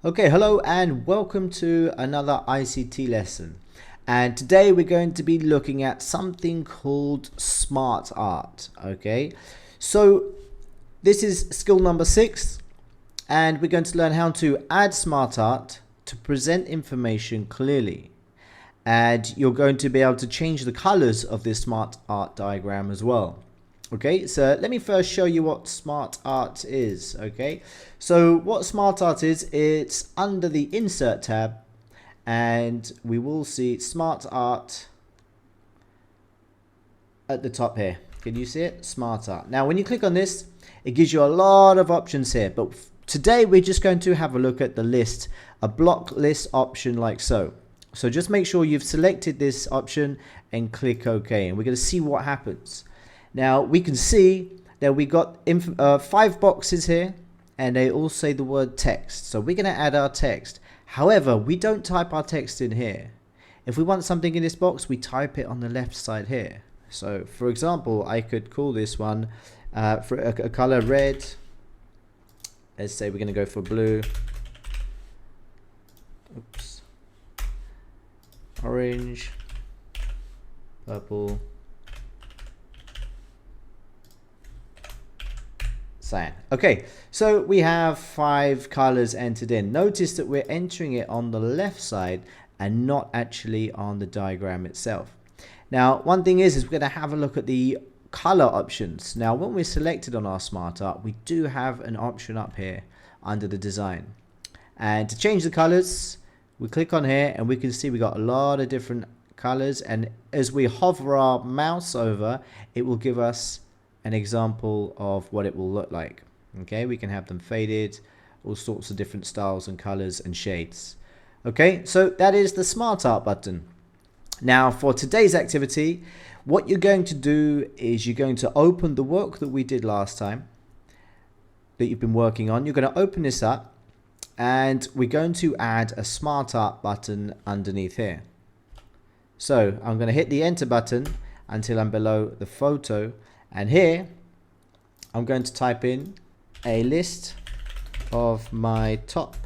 Okay, hello and welcome to another ICT lesson. And today we're going to be looking at something called smart art. Okay, so this is skill number 6, and we're going to learn how to add smart art to present information clearly. And you're going to be able to change the colors of this smart art diagram as well. Okay, so let me first show you what smart art is. Okay, so what smart art is, it's under the insert tab, and we will see smart art at the top here. Can you see it? Smart art. Now when you click on this, it gives you a lot of options here, but today we're just going to have a look at the list, a block list option like so. So just make sure you've selected this option and click OK, and we're going to see what happens. Now we can see that we got 5 boxes here, and they all say the word text. So we're going to add our text. However, we don't type our text in here. If we want something in this box, we type it on the left side here. So for example, I could call this one for a color red. Let's say we're going to go for blue. Oops. Orange. Purple. Cyan. Okay, so we have 5 colors entered in. Notice that we're entering it on the left side and not actually on the diagram itself. Now, one thing is we're going to have a look at the color options. Now, when we're selected on our smart art, we do have an option up here under the design. And to change the colors, we click on here and we can see we got a lot of different colors. And as we hover our mouse over, it will give us an example of what it will look like. Okay, we can have them faded, all sorts of different styles and colors and shades. Okay, so that is the smart art button. Now for today's activity, what you're going to do is you're going to open the work that we did last time that you've been working on. You're going to open this up, and we're going to add a smart art button underneath here. So I'm going to hit the enter button until I'm below the photo. And here, I'm going to type in a list of my top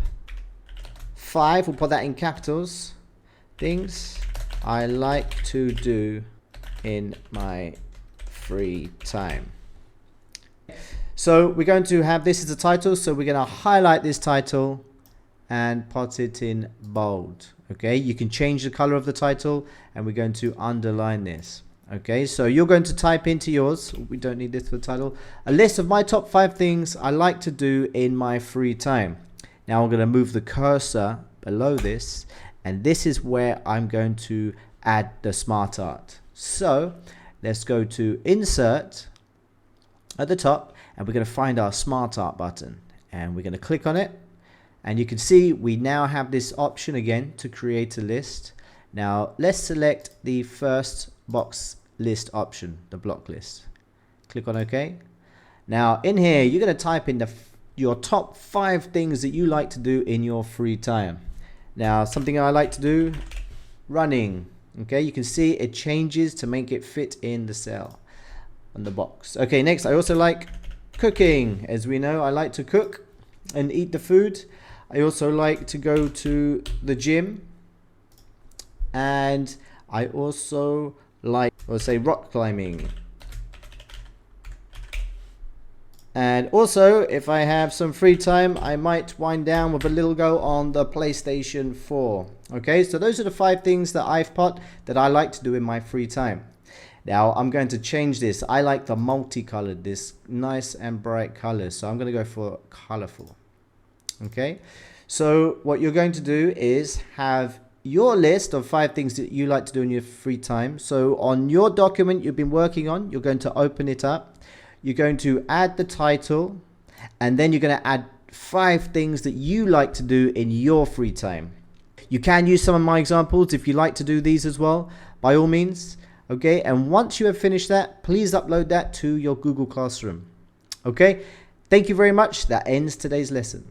5, we'll put that in capitals, things I like to do in my free time. So we're going to have this as a title, so we're going to highlight this title and put it in bold. Okay, you can change the color of the title, and we're going to underline this. Okay, so you're going to type into yours, we don't need this for the title, a list of my top 5 things I like to do in my free time. Now I'm going to move the cursor below this, and this is where I'm going to add the smart art. So let's go to insert at the top, and we're going to find our smart art button, and we're going to click on it, and you can see we now have this option again to create a list. Now let's select the first box list option, the block list. Click on OK. Now in here you're going to type in your top 5 things that you like to do in your free time. Now something I like to do, running. Okay, you can see it changes to make it fit in the cell on the box. Okay, next I also like cooking. As we know, I like to cook and eat the food. I also like to go to the gym, and I also like, or say, rock climbing. And also, if I have some free time, I might wind down with a little go on the PlayStation 4. Okay, so those are the 5 things that I've put that I like to do in my free time. Now I'm going to change this. I like the multicolored, this nice and bright color, so I'm going to go for colorful. Okay, so what you're going to do is have your list of 5 things that you like to do in your free time. So on your document you've been working on, you're going to open it up, you're going to add the title, and then you're going to add 5 things that you like to do in your free time. You can use some of my examples if you like to do these as well, by all means. Okay, and once you have finished that, please upload that to your Google Classroom. Okay, thank you very much. That ends today's lesson.